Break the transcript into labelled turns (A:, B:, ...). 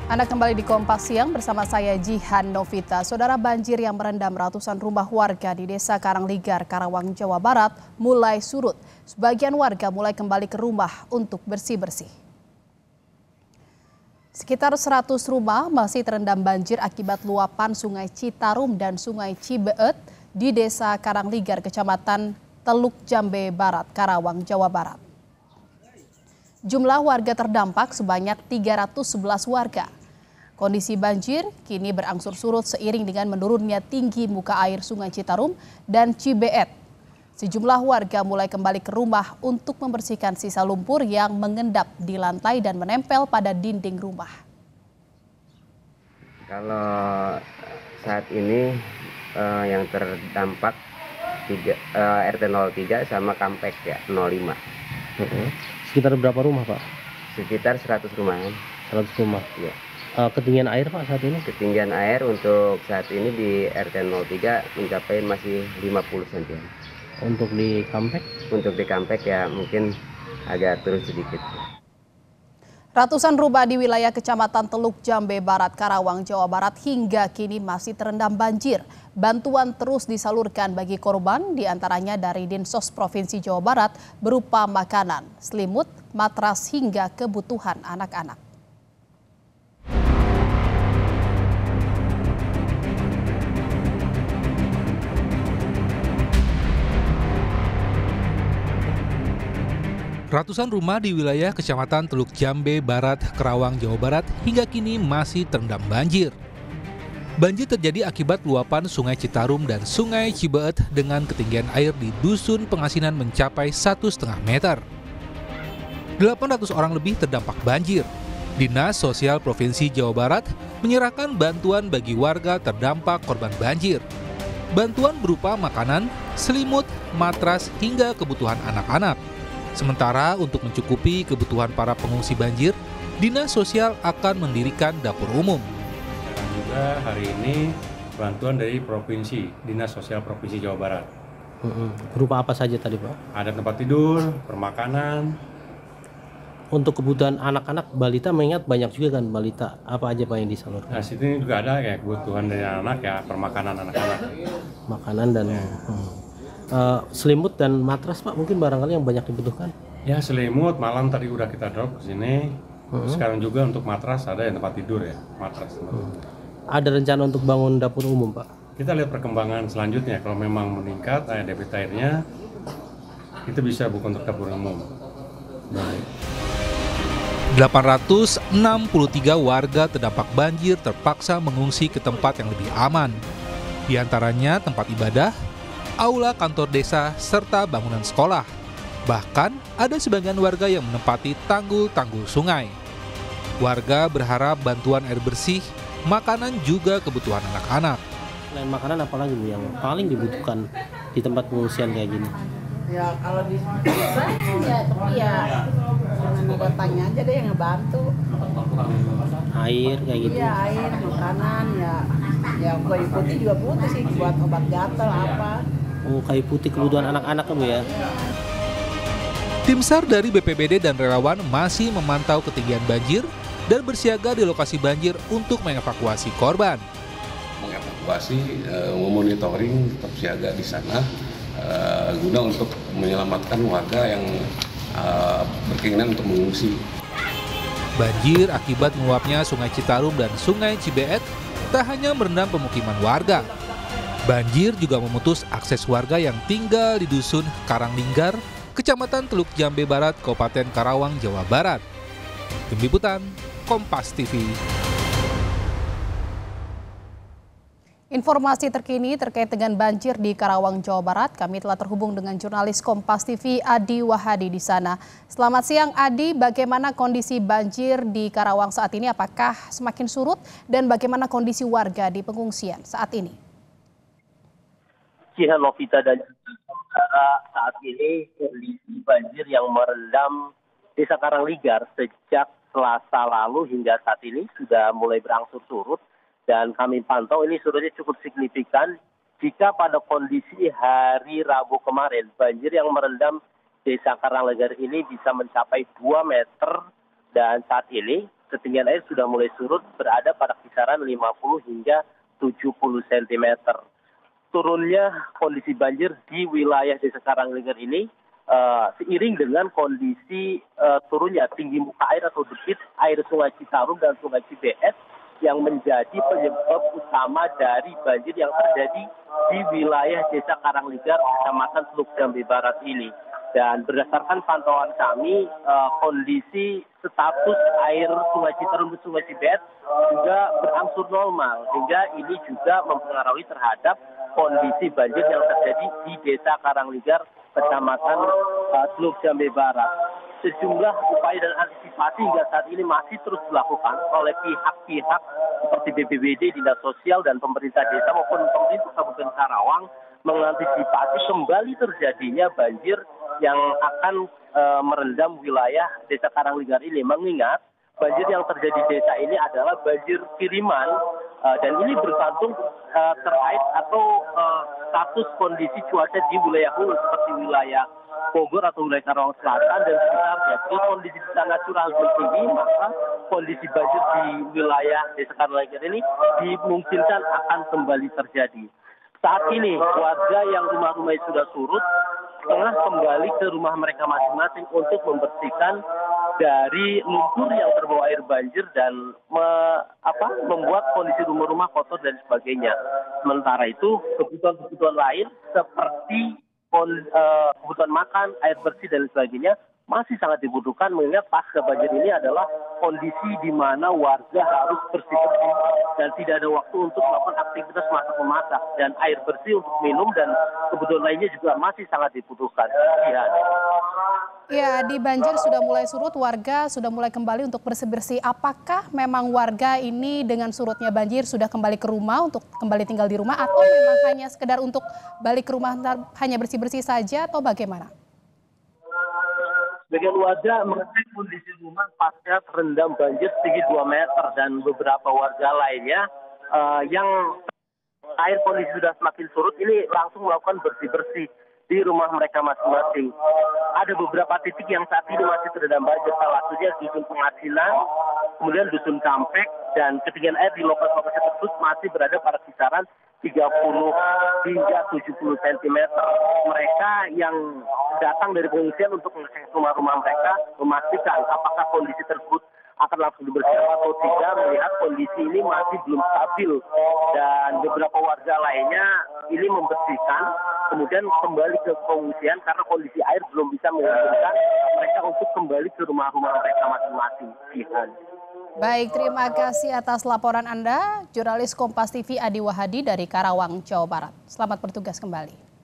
A: Anda kembali di Kompas Siang bersama saya Jihan Novita. Saudara, banjir yang merendam ratusan rumah warga di Desa Karangligar, Karawang, Jawa Barat mulai surut. Sebagian warga mulai kembali ke rumah untuk bersih-bersih. Sekitar 100 rumah masih terendam banjir akibat luapan Sungai Citarum dan Sungai Cibeet di Desa Karangligar, Kecamatan Teluk Jambe Barat, Karawang, Jawa Barat. Jumlah warga terdampak sebanyak 311 warga. Kondisi banjir kini berangsur surut seiring dengan menurunnya tinggi muka air Sungai Citarum dan Cibeet. Sejumlah warga mulai kembali ke rumah untuk membersihkan sisa lumpur yang mengendap di lantai dan menempel pada dinding rumah.
B: Kalau saat ini yang terdampak RT 03 sama Kampek ya 05.
C: Sekitar berapa rumah, Pak?
B: Sekitar 100 rumahan.
C: 100 rumah.
B: Ya.
C: Ketinggian air, Pak, saat ini?
B: Ketinggian air untuk saat ini di RT 03 mencapai masih 50 cm.
C: Untuk di Kampek?
B: Untuk di Kampek ya mungkin agak turun sedikit.
A: Ratusan rumah di wilayah Kecamatan Teluk Jambe Barat, Karawang, Jawa Barat hingga kini masih terendam banjir. Bantuan terus disalurkan bagi korban, diantaranya dari Dinsos Provinsi Jawa Barat berupa makanan, selimut, matras hingga kebutuhan anak-anak.
D: Ratusan rumah di wilayah Kecamatan Teluk Jambe Barat, Karawang, Jawa Barat hingga kini masih terendam banjir. Banjir terjadi akibat luapan Sungai Citarum dan Sungai Cibeet dengan ketinggian air di Dusun Pengasinan mencapai 1,5 meter. 800 orang lebih terdampak banjir. Dinas Sosial Provinsi Jawa Barat menyerahkan bantuan bagi warga terdampak korban banjir. Bantuan berupa makanan, selimut, matras hingga kebutuhan anak-anak. Sementara untuk mencukupi kebutuhan para pengungsi banjir, Dinas Sosial akan mendirikan dapur umum.
E: Dan juga hari ini bantuan dari Provinsi, Dinas Sosial Provinsi Jawa Barat.
C: Berupa apa saja tadi, Pak?
E: Ada tempat tidur, permakanan.
C: Untuk kebutuhan anak-anak, balita mengingat banyak juga kan balita. Apa aja, Pak, yang disalurkan?
E: Nah, situ juga ada kayak kebutuhan dari anak ya, permakanan anak-anak.
C: Makanan dan selimut dan matras, Pak, mungkin barangkali yang banyak dibutuhkan.
E: Ya, selimut malam tadi udah kita drop ke sini. Sekarang juga untuk matras ada yang tempat tidur ya, matras.
C: Ada rencana untuk bangun dapur umum, Pak?
E: Kita lihat perkembangan selanjutnya. Kalau memang meningkat debit airnya, kita bisa buka untuk dapur umum. Baik.
D: 863 warga terdampak banjir terpaksa mengungsi ke tempat yang lebih aman. Di antaranya tempat ibadah, aula kantor desa, serta bangunan sekolah. Bahkan ada sebagian warga yang menempati tanggul-tanggul sungai. Warga berharap bantuan air bersih, makanan juga kebutuhan anak-anak.
C: Selain makanan, apa lagi Bu yang paling dibutuhkan di tempat pengungsian kayak gini?
F: Ya kalau di desa ya, tapi ya jangan datangnya aja deh yang ngebantu.
C: Air kayak gitu?
F: Iya, air, makanan ya kayu putih juga butuh sih buat obat gatal apa.
C: Oh, kayu putih kebutuhan anak-anak kan Bu ya?
D: Tim SAR dari BPBD dan relawan masih memantau ketinggian banjir dan bersiaga di lokasi banjir untuk mengevakuasi korban.
G: Mengevakuasi, memonitoring, tetap siaga di sana guna untuk menyelamatkan warga yang berkeinginan untuk mengungsi.
D: Banjir akibat meluapnya Sungai Citarum dan Sungai Cibeet tak hanya merendam pemukiman warga. Banjir juga memutus akses warga yang tinggal di Dusun Karangligar, Kecamatan Teluk Jambe Barat, Kabupaten Karawang, Jawa Barat. Tim Liputan, Kompas TV.
A: Informasi terkini terkait dengan banjir di Karawang, Jawa Barat, kami telah terhubung dengan jurnalis Kompas TV Adi Wahadi di sana. Selamat siang Adi, bagaimana kondisi banjir di Karawang saat ini? Apakah semakin surut dan bagaimana kondisi warga di pengungsian saat ini?
H: Jihan Novita dan saudara, saat ini kondisi banjir yang merendam Desa Karangligar sejak Selasa lalu hingga saat ini sudah mulai berangsur surut. Dan kami pantau ini surutnya cukup signifikan jika pada kondisi hari Rabu kemarin banjir yang merendam Desa Karangligar ini bisa mencapai 2 meter dan saat ini ketinggian air sudah mulai surut, berada pada kisaran 50 hingga 70 cm. Turunnya kondisi banjir di wilayah Desa Karangligar ini seiring dengan kondisi turunnya tinggi muka air atau debit air Sungai Citarum dan Sungai Cibeet yang menjadi penyebab utama dari banjir yang terjadi di wilayah Desa Karangligar, Kecamatan Teluk Jambe Barat ini. Dan berdasarkan pantauan kami, kondisi status air Sungai Citarum dan Sungai Cibeet juga berangsur normal, sehingga ini juga mempengaruhi terhadap kondisi banjir yang terjadi di Desa Karangligar, Kecamatan Teluk Jambe Barat. Sejumlah upaya dan antisipasi hingga saat ini masih terus dilakukan oleh pihak-pihak seperti BPBD, Dinas Sosial, dan pemerintah desa maupun pemerintah Kabupaten Karawang mengantisipasi kembali terjadinya banjir yang akan merendam wilayah Desa Karangligar ini. Mengingat banjir yang terjadi di desa ini adalah banjir kiriman dan ini bergantung terkait atau status kondisi cuaca di wilayah hulu seperti wilayah Bogor atau wilayah Karawang Selatan dan sekitarnya. Jika kondisi di sana curah hujan tinggi, maka kondisi banjir di wilayah Desa Karangligar ini dimungkinkan akan kembali terjadi. Saat ini warga yang rumah-rumahnya sudah surut tengah kembali ke rumah mereka masing-masing untuk membersihkan dari lumpur yang terbawa air banjir dan membuat kondisi rumah-rumah kotor dan sebagainya. Sementara itu kebutuhan-kebutuhan lain seperti kebutuhan makan, air bersih dan sebagainya masih sangat dibutuhkan, mengingat pasca banjir ini adalah kondisi di mana warga harus bersih-bersih dan tidak ada waktu untuk melakukan aktivitas masak-memasak, dan air bersih untuk minum dan kebutuhan lainnya juga masih sangat dibutuhkan.
A: Ya, di banjir sudah mulai surut, warga sudah mulai kembali untuk bersih-bersih. Apakah memang warga ini dengan surutnya banjir sudah kembali ke rumah untuk kembali tinggal di rumah, atau memang hanya sekedar untuk balik ke rumah hanya bersih-bersih saja, atau bagaimana?
H: Sebagian warga mengecek kondisi rumah pasca terendam banjir setinggi 2 meter, dan beberapa warga lainnya yang air kondisi sudah semakin surut ini langsung melakukan bersih-bersih di rumah mereka masing-masing. Ada beberapa titik yang saat ini masih terendam banjir, salah satunya Dusun Pengasinan, kemudian Dusun Kampek, dan ketinggian air di lokasi tersebut masih berada pada kisaran 30 hingga 70 cm. Mereka yang datang dari pengungsian untuk mengecek rumah-rumah mereka memastikan apakah kondisi tersebut akan langsung dibersihkan atau tidak, melihat kondisi ini masih belum stabil, dan beberapa warga lainnya ini membersihkan kemudian kembali ke pengungsian karena kondisi air belum bisa memungkinkan mereka untuk kembali ke rumah-rumah mereka masing-masing.
A: Baik, terima kasih atas laporan Anda, jurnalis Kompas TV Adi Wahadi dari Karawang, Jawa Barat. Selamat bertugas kembali.